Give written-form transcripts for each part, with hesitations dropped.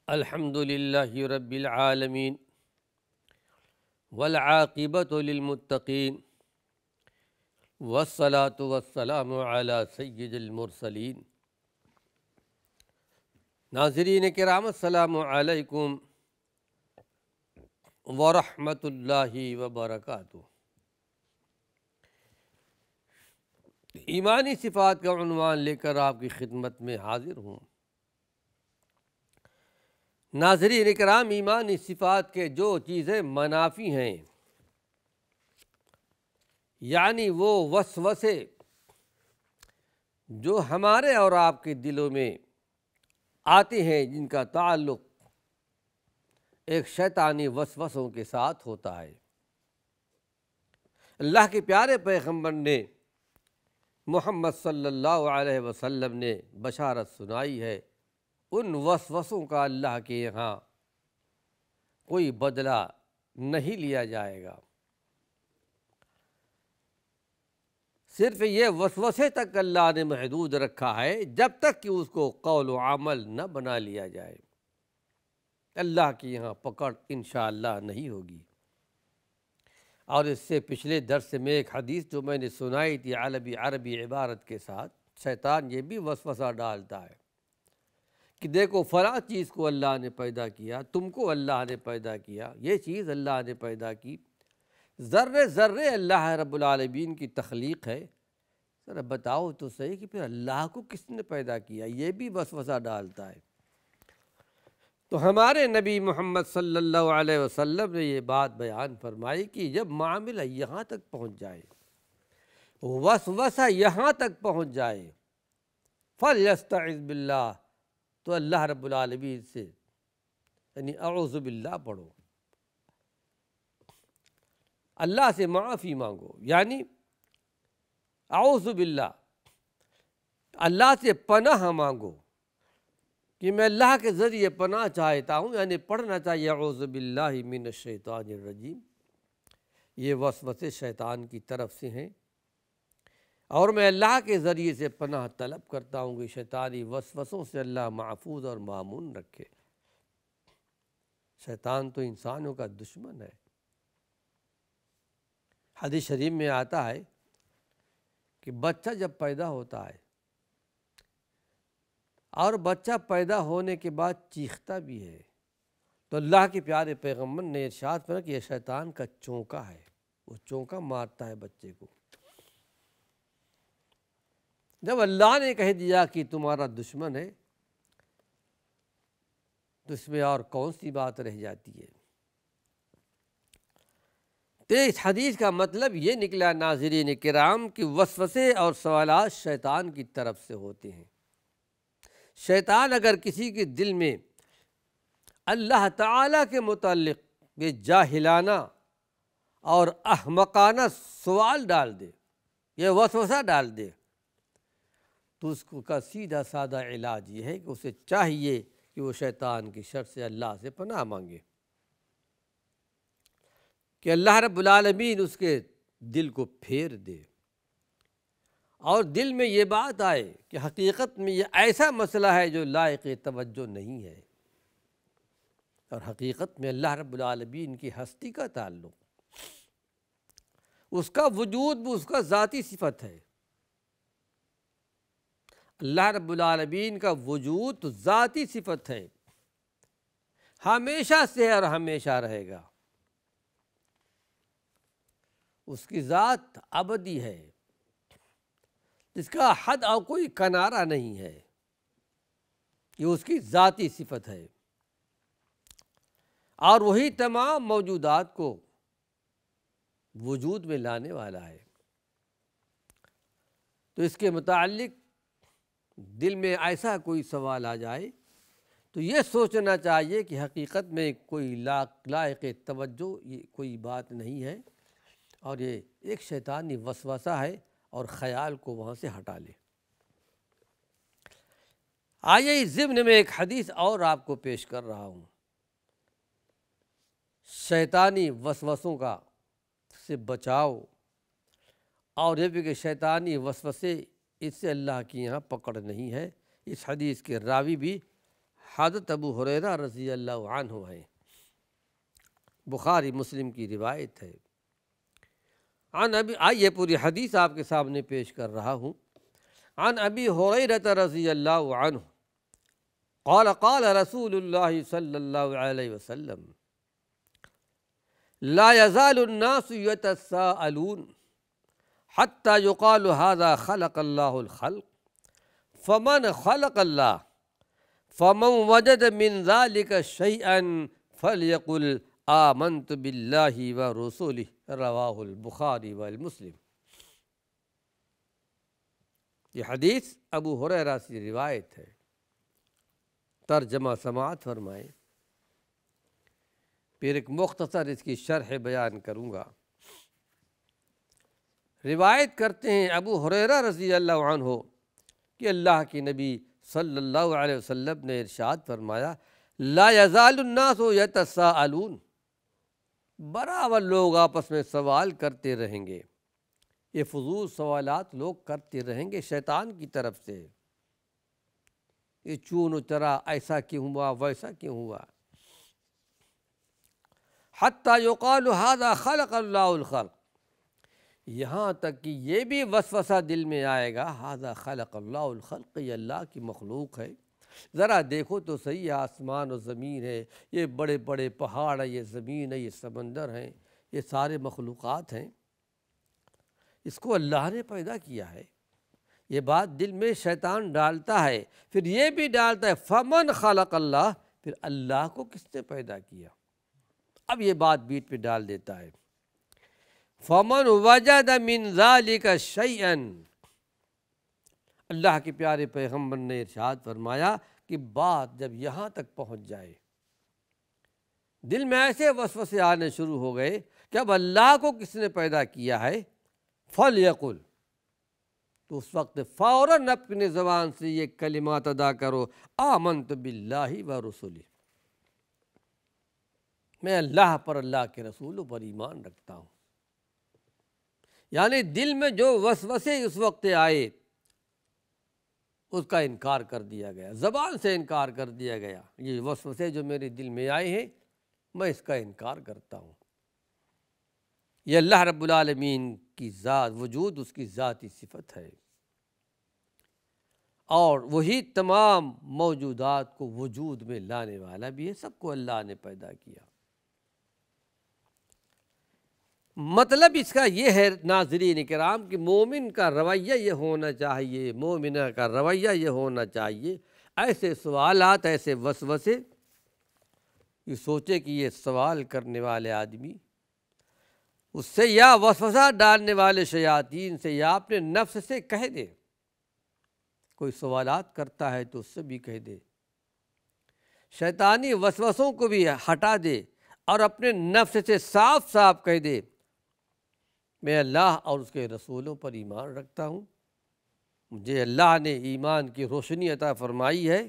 الحمد للہ رب العالمین والعاقبۃ للمتقین والصلاة والسلام علی سید المرسلین۔ ناظرین کرام السلام علیکم ورحمۃ اللہ وبرکاتہ۔ ایمانی صفات کا عنوان لے کر آپ کی خدمت میں حاضر ہوں۔ ناظرین کرام، ایمانی صفات کے جو چیزیں منافی ہیں، یعنی وہ وسوسے جو ہمارے اور آپ کے دلوں میں آتے ہیں، جن کا تعلق ایک شیطانی وسوسوں کے ساتھ ہوتا ہے، اللہ کے پیارے پیغمبر نے محمد صلی اللہ علیہ وسلم نے بشارت سنائی ہے۔ ان وسوسوں کا اللہ کے یہاں کوئی بدلہ نہیں لیا جائے گا۔ صرف یہ وسوسے تک اللہ نے محدود رکھا ہے، جب تک کہ اس کو قول و عمل نہ بنا لیا جائے۔ اللہ کے یہاں پکڑ انشاءاللہ نہیں ہوگی۔ اور اس سے پچھلے درس میں ایک حدیث جو میں نے سنائی تھی عربی عبارت کے ساتھ، شیطان یہ بھی وسوسہ ڈالتا ہے کہ دیکھو فلاں چیز کو اللہ نے پیدا کیا، تم کو اللہ نے پیدا کیا، یہ چیز اللہ نے پیدا کی، ذرے ذرے اللہ رب العالمین کی تخلیق ہے، ذرا بتاؤ تو صحیح کہ پھر اللہ کو کس نے پیدا کیا۔ یہ بھی وسوسہ ڈالتا ہے۔ تو ہمارے نبی محمد صلی اللہ علیہ وسلم نے یہ بات بیان فرمائی کہ جب معاملہ یہاں تک پہنچ جائے، وسوسہ یہاں تک پہنچ جائے، فَلْيَسْتَعِذْ بِاللَّهِ، تو اللہ رب العالمین سے یعنی اعوذ باللہ پڑھو، اللہ سے معافی مانگو، یعنی اعوذ باللہ، اللہ سے پناہ مانگو کہ میں اللہ کے ذریعے پناہ چاہتا ہوں، یعنی پڑھنا چاہیے اعوذ باللہ من الشیطان الرجیم۔ یہ وسوسے شیطان کی طرف سے ہیں، اور میں اللہ کے ذریعے سے پناہ طلب کرتا ہوں کہ شیطانی وسوسوں سے اللہ محفوظ اور مامون رکھے۔ شیطان تو انسانوں کا دشمن ہے۔ حدیث شریف میں آتا ہے کہ بچہ جب پیدا ہوتا ہے اور بچہ پیدا ہونے کے بعد چیختا بھی ہے، تو اللہ کے پیارے پیغمبر نے ارشاد فرمایا کہ یہ شیطان کا چونکا ہے، وہ چونکا مارتا ہے بچے کو۔ جب اللہ نے کہہ دیا کہ تمہارا دشمن ہے، تو اس میں اور کون سی بات رہ جاتی ہے؟ تو اس حدیث کا مطلب یہ نکلا ناظرین کرام کہ وسوسے اور سوالات شیطان کی طرف سے ہوتے ہیں۔ شیطان اگر کسی کے دل میں اللہ تعالیٰ کے متعلق یہ جاہلانہ اور احمقانہ سوال ڈال دے، یہ وسوسہ ڈال دے، تو اس کا سیدھا سادہ علاج یہ ہے کہ اسے چاہیے کہ وہ شیطان کی شر سے اللہ سے پناہ مانگے، کہ اللہ رب العالمین اس کے دل کو پھیر دے، اور دل میں یہ بات آئے کہ حقیقت میں یہ ایسا مسئلہ ہے جو لائق توجہ نہیں ہے، اور حقیقت میں اللہ رب العالمین کی ہستی کا تعلق، اس کا وجود بھی اس کا ذاتی صفت ہے۔ اللہ رب العالمین کا وجود تو ذاتی صفت ہے، ہمیشہ سے ہے اور ہمیشہ رہے گا۔ اس کی ذات ابدی ہے، جس کا حد اور کوئی کنارہ نہیں ہے، یہ اس کی ذاتی صفت ہے، اور وہی تمام موجودات کو وجود میں لانے والا ہے۔ تو اس کے متعلق دل میں ایسا کوئی سوال آ جائے تو یہ سوچنا چاہیے کہ حقیقت میں کوئی لائق توجہ یہ کوئی بات نہیں ہے، اور یہ ایک شیطانی وسوسہ ہے، اور خیال کو وہاں سے ہٹا لے۔ آئیے اس ضمن میں ایک حدیث اور آپ کو پیش کر رہا ہوں، شیطانی وسوسوں کا سے بچاؤ، اور یہ بھی کہ شیطانی وسوسے اس سے اللہ کی یہاں پکڑ نہیں ہے۔ اس حدیث کے راوی بھی حضرت ابو ہریرہ رضی اللہ عنہ ہیں، بخاری مسلم کی روایت ہے۔ عن ابی، آئیے پوری حدیث آپ کے سامنے پیش کر رہا ہوں۔ عن ابی ہریرہ رضی اللہ عنہ قال قال رسول اللہ صلی اللہ علیہ وسلم لا يزال الناس يتساءلون حتى يقال هذا خلق الله الخلق فمن خلق الله فمن وجد من ذلك شيئا فليقل آمنت بالله ورسوله رواه البخاری ومسلم۔ یہ حدیث ابو ہریرہ سے روایت ہے۔ ترجمہ سماعت فرمائیں، پھر ایک مختصر اس کی شرح بیان کروں گا۔ روایت کرتے ہیں ابو ہریرہ رضی اللہ عنہ کہ اللہ کے نبی صلی اللہ علیہ وسلم نے ارشاد فرمایا، لا یزال الناس یتساءلون، برابر لوگ آپس میں سوال کرتے رہیں گے۔ یہ فضول سوالات لوگ کرتے رہیں گے شیطان کی طرف سے، یہ چون و چرا، ایسا کیوں ہوا، ویسا کیوں ہوا، حتیٰ یقال ھذا خلق اللہ الخلق، یہاں تک کہ یہ بھی وسوسہ دل میں آئے گا، ھذا خلق اللہ الخلق، یہ اللہ کی مخلوق ہے۔ ذرا دیکھو تو صحیح، یہ آسمان و زمین ہے، یہ بڑے بڑے پہاڑ ہیں، یہ زمین ہے، یہ سمندر ہیں، یہ سارے مخلوقات ہیں، اس کو اللہ نے پیدا کیا ہے۔ یہ بات دل میں شیطان ڈالتا ہے، پھر یہ بھی ڈالتا ہے فمن خلق اللہ، پھر اللہ کو کس نے پیدا کیا؟ اب یہ بات بیچ پہ ڈال دیتا ہے، فمن وجد من ذلک شیئا، اللہ کے پیارے پیغمبر نے ارشاد فرمایا کہ بات جب یہاں تک پہنچ جائے، دل میں ایسے وسوسے آنے شروع ہو گئے کہ اب اللہ کو کس نے پیدا کیا ہے، فلیقل، تو اس وقت فوراً اپنی زبان سے یہ کلمات ادا کرو، آمنت باللہ ورسولہ، میں اللہ پر، اللہ کے رسولوں پر ایمان رکھتا ہوں۔ یعنی دل میں جو وسوسے اس وقت آئے اس کا انکار کر دیا گیا، زبان سے انکار کر دیا گیا، یہ وسوسے جو میرے دل میں آئے ہیں میں اس کا انکار کرتا ہوں۔ یہ اللہ رب العالمین کی ذات، وجود اس کی ذاتی صفت ہے، اور وہی تمام موجودات کو وجود میں لانے والا بھی ہے، سب کو اللہ نے پیدا کیا۔ مطلب اس کا یہ ہے ناظرین کرام کہ مومن کا رویہ یہ ہونا چاہیے، مومنہ کا رویہ یہ ہونا چاہیے، ایسے سوالات، ایسے وسوسے، یہ سوچے کہ یہ سوال کرنے والے آدمی، اس سے یا وسوسہ ڈالنے والے شیاطین سے یا اپنے نفس سے کہہ دے، کوئی سوالات کرتا ہے تو اس سے بھی کہہ دے، شیطانی وسوسوں کو بھی ہٹا دے اور اپنے نفس سے صاف صاف کہہ دے، میں اللہ اور اس کے رسولوں پر ایمان رکھتا ہوں، مجھے اللہ نے ایمان کی روشنی عطا فرمائی ہے،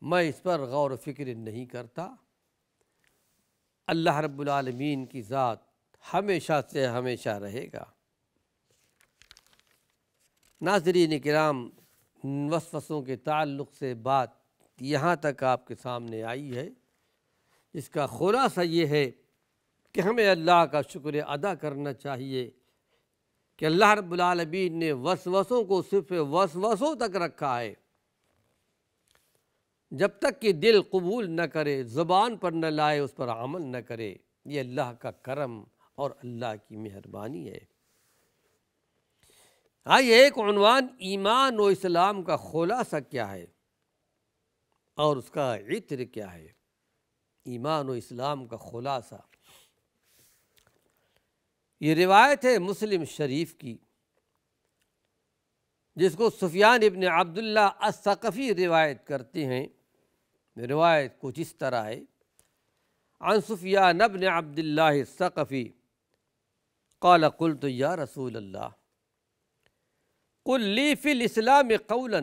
میں اس پر غور و فکر نہیں کرتا، اللہ رب العالمین کی ذات ہمیشہ سے ہمیشہ رہے گا۔ ناظرین کرام، وسوسوں کے تعلق سے بات یہاں تک آپ کے سامنے آئی ہے، اس کا خلاصہ یہ ہے کہ ہمیں اللہ کا شکر ادا کرنا چاہیے کہ اللہ رب العالمین نے وسوسوں کو صرف وسوسوں تک رکھا ہے، جب تک کہ دل قبول نہ کرے، زبان پر نہ لائے، اس پر عمل نہ کرے، یہ اللہ کا کرم اور اللہ کی مہربانی ہے۔ آئیے ایک عنوان ایمان و اسلام کا خلاصہ کیا ہے اور اس کا عطر کیا ہے، ایمان و اسلام کا خلاصہ۔ یہ روایت ہے مسلم شریف کی، جس کو سفیان ابن عبداللہ الثقفی روایت کرتے ہیں۔ روایت کچھ اس طرح ہے، عن سفیان ابن عبداللہ الثقفی قال قلت یا رسول اللہ قل لی فی الاسلام قولا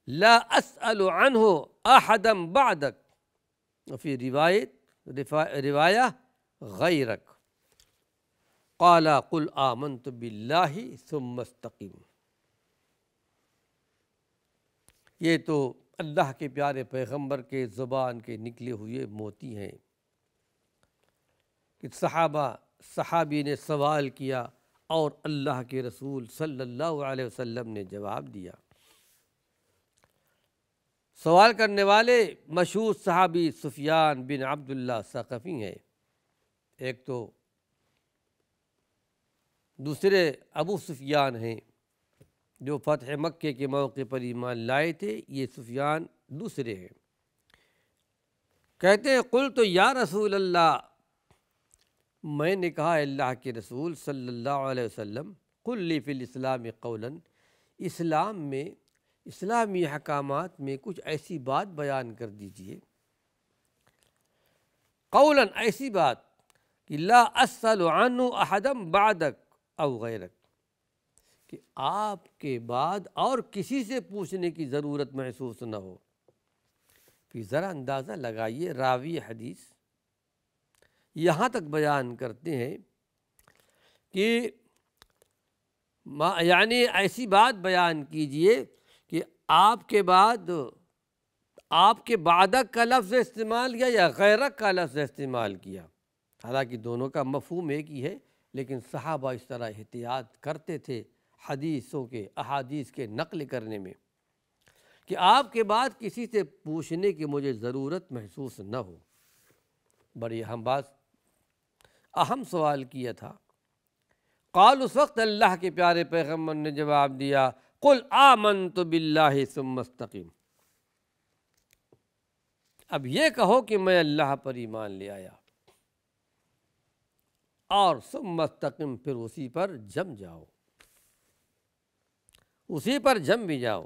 لا اسأل عنہ احدا بعدک، وفی روایہ غیرک، قال قل آمنت باللہ ثم استقم۔ یہ تو اللہ کے پیارے پیغمبر کے زبان کے نکلے ہوئے موتی ہیں کہ صحابی نے سوال کیا اور اللہ کے رسول صلی اللہ علیہ وسلم نے جواب دیا۔ سوال کرنے والے مشہور صحابی سفیان بن عبداللہ ثقفی ہیں، ایک تو دوسرے ابو سفیان ہیں جو فتح مکہ کے موقع پر ایمان لائے تھے، یہ سفیان دوسرے ہیں۔ کہتے ہیں قلت یا رسول اللہ، میں نے کہا اللہ کے رسول صلی اللہ علیہ وسلم، قل لی فی الاسلام قولا، اسلام میں اسلامی احکامات میں کچھ ایسی بات بیان کر دیجئے، قولا ایسی بات کہ لا اسأل عنہ احدا بعدک او غیرک، کہ آپ کے بعد اور کسی سے پوچھنے کی ضرورت محسوس نہ ہو۔ پھر ذرا اندازہ لگائیے، راوی حدیث یہاں تک بیان کرتے ہیں کہ یعنی ایسی بات بیان کیجئے کہ آپ کے بعد، آپ کے بعدک کا لفظ استعمال کیا یا غیرک کا لفظ استعمال کیا، حالانکہ دونوں کا مفہوم ایک ہی ہے، لیکن صحابہ اس طرح احتیاط کرتے تھے حدیثوں کے، احادیث کے نقل کرنے میں کہ آپ کے بعد کسی سے پوچھنے کی مجھے ضرورت محسوس نہ ہو۔ بڑی اہم سوال کیا تھا۔ قال، اس وقت اللہ کے پیارے پیغمبر نے جواب دیا، قل آمنت باللہ ثم استقم، اب یہ کہو کہ میں اللہ پر ایمان لے آیا، اور ثم استقم، پھر اسی پر جم جاؤ، اسی پر جم بھی جاؤ۔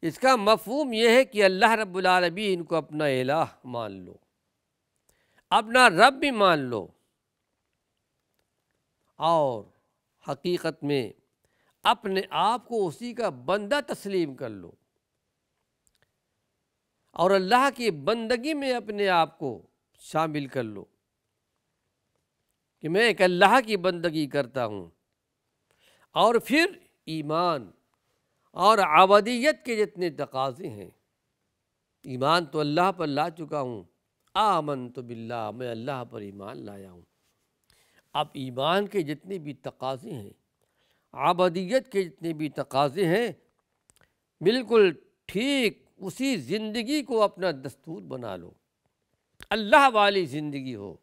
اس کا مفہوم یہ ہے کہ اللہ رب العالمین کو اپنا الہ مان لو، اپنا رب بھی مان لو، اور حقیقت میں اپنے آپ کو اسی کا بندہ تسلیم کر لو، اور اللہ کی بندگی میں اپنے آپ کو شامل کر لو کہ میں ایک اللہ کی بندگی کرتا ہوں۔ اور پھر ایمان اور عبودیت کے جتنے تقاضے ہیں، ایمان تو اللہ پر لا چکا ہوں، آمنت باللہ، میں اللہ پر ایمان لایا ہوں۔ اب ایمان کے جتنے بھی تقاضے ہیں، عبودیت کے جتنے بھی تقاضے ہیں، بالکل ٹھیک اسی زندگی کو اپنا دستور بنا لو، اللہ والی زندگی ہو،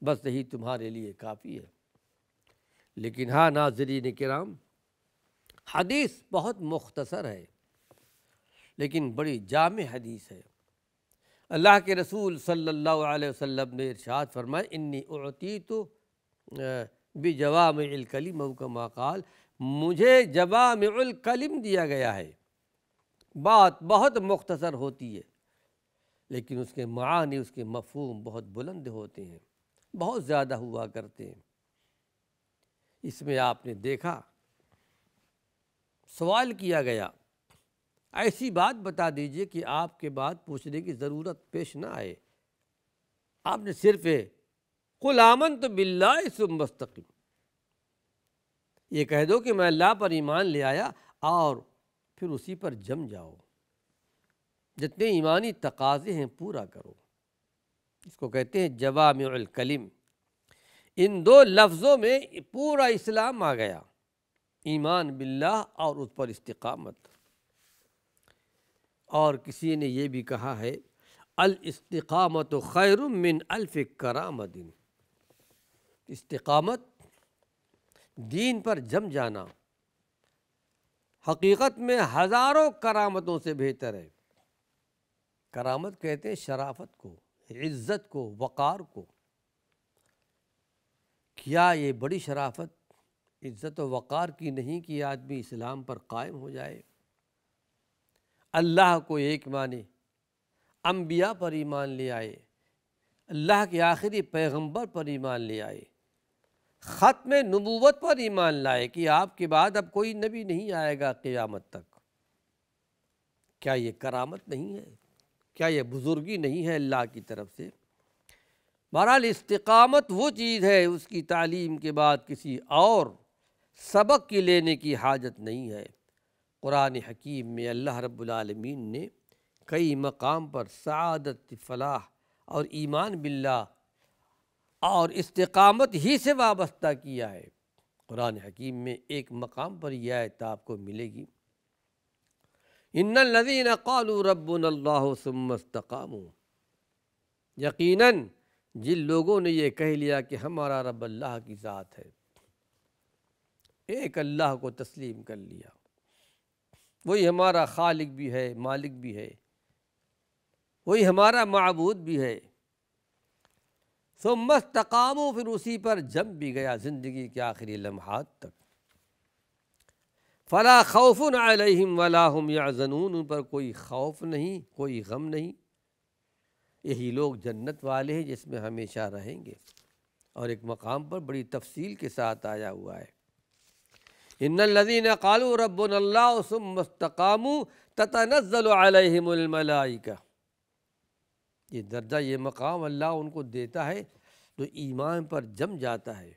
بس یہی تمہارے لیے کافی ہے۔ لیکن ہاں ناظرین کرام، حدیث بہت مختصر ہے لیکن بڑی جامع حدیث ہے۔ اللہ کے رسول صلی اللہ علیہ وسلم نے ارشاد فرمایا، انی اعطیت بجوامع الکلم، او کما قال، مجھے جوامع الکلم دیا گیا ہے۔ بات بہت مختصر ہوتی ہے لیکن اس کے معانی، اس کے مفہوم بہت بلند ہوتے ہیں، بہت زیادہ ہوا کرتے ہیں۔ اس میں آپ نے دیکھا، سوال کیا گیا، ایسی بات بتا دیجئے کہ آپ کے بعد پوچھنے کی ضرورت پیش نہ آئے۔ آپ نے صرف قل آمنت باللہ ثم استقم، یہ کہہ دو کہ میں اللہ پر ایمان لے آیا، اور پھر اسی پر جم جاؤ، جتنے ایمانی تقاضے ہیں پورا کرو۔ اس کو کہتے ہیں جوامع الکلم۔ ان دو لفظوں میں پورا اسلام آ گیا، ایمان باللہ اور اس پر استقامت۔ اور کسی نے یہ بھی کہا ہے، الاستقامت خیر من الف کرامت، استقامت، دین پر جم جانا، حقیقت میں ہزاروں کرامتوں سے بہتر ہے۔ کرامت کہتے ہیں شرافت کو، عزت کو، وقار کو۔ کیا یہ بڑی شرافت عزت و وقار کی نہیں کہ آدمی اسلام پر قائم ہو جائے، اللہ کو ایک مانے، انبیاء پر ایمان لے آئے، اللہ کے آخری پیغمبر پر ایمان لے آئے، ختم نبوت پر ایمان لائے کہ آپ کے بعد اب کوئی نبی نہیں آئے گا قیامت تک؟ کیا یہ کرامت نہیں ہے؟ کیا یہ بزرگی نہیں ہے اللہ کی طرف سے؟ بہرحال استقامت وہ چیز ہے، اس کی تعلیم کے بعد کسی اور سبق کی لینے کی حاجت نہیں ہے۔ قرآن حکیم میں اللہ رب العالمین نے کئی مقام پر سعادت، فلاح اور ایمان باللہ اور استقامت ہی سے وابستہ کیا ہے۔ قرآن حکیم میں ایک مقام پر یہ آیت آپ کو ملے گی، ان الذین قالوا ربنا اللہ ثم استقاموا، یقیناً جن لوگوں نے یہ کہہ لیا کہ ہمارا رب اللہ کی ذات ہے، ایک اللہ کو تسلیم کر لیا، وہی ہمارا خالق بھی ہے، مالک بھی ہے، وہی ہمارا معبود بھی ہے، ثم استقاموا، پھر اسی پر جم بھی گیا زندگی کے آخری لمحات تک، فلا خوف علیہم ولا هم یحزنون، ان پر کوئی خوف نہیں، کوئی غم نہیں، یہی لوگ جنت والے ہیں جس میں ہمیشہ رہیں گے۔ اور ایک مقام پر بڑی تفصیل کے ساتھ آیا ہوا ہے، ان الذین قالوا ربنا اللہ ثم استقاموا تتنزل علیہم الملائکہ، یہ درجہ، یہ مقام اللہ ان کو دیتا ہے جو ایمان پر جم جاتا ہے،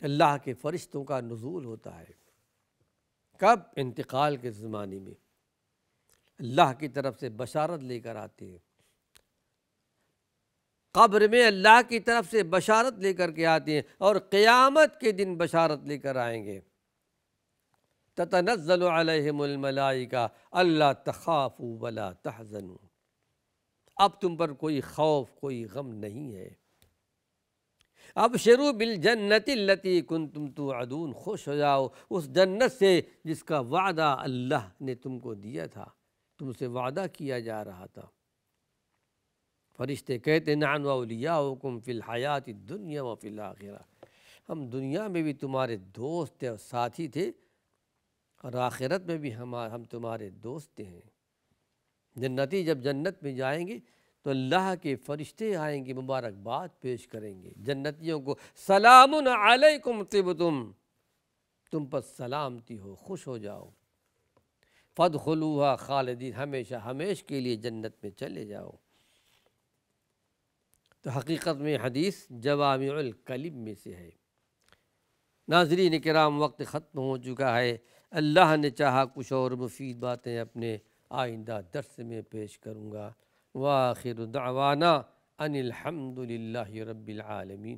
کہ اللہ کے فرشتوں کا نزول ہوتا ہے۔ کب؟ انتقال کے زمانے میں اللہ کی طرف سے بشارت لے کر آتے ہیں، قبر میں اللہ کی طرف سے بشارت لے کر کے آتے ہیں، اور قیامت کے دن بشارت لے کر آئیں گے، تتنزل علیہم الملائکہ الا تخافوا ولا تحزنوا، اب تم پر کوئی خوف، کوئی غم نہیں ہے، ابشروا بالجنت التی کنتم توعدون، خوش ہو جاؤ اس جنت سے جس کا وعدہ اللہ نے تم کو دیا تھا، تم سے وعدہ کیا جا رہا تھا۔ فرشتے کہتے نحن اولیاؤکم فی الحیات الدنیا وفی الآخرہ، ہم دنیا میں بھی تمہارے دوست اور ساتھی تھے، اور آخرت میں بھی ہم تمہارے دوست ہیں۔ جنتی جب جنت میں جائیں گے تو اللہ کے فرشتے آئیں گے، مبارکباد پیش کریں گے جنتیوں کو، سلام علیکم طبتم، تم پر سلامتی ہو، خوش ہو جاؤ، فادخلوها خالدین، ہمیشہ ہمیش کے لیے جنت میں چلے جاؤ۔ تو حقیقت میں حدیث جوامع الکلم میں سے ہے۔ ناظرین کرام، وقت ختم ہو چکا ہے، اللہ نے چاہا کچھ اور مفید باتیں اپنے آئندہ درس میں پیش کروں گا۔ وآخر دعوانا ان الحمد للہ رب العالمین۔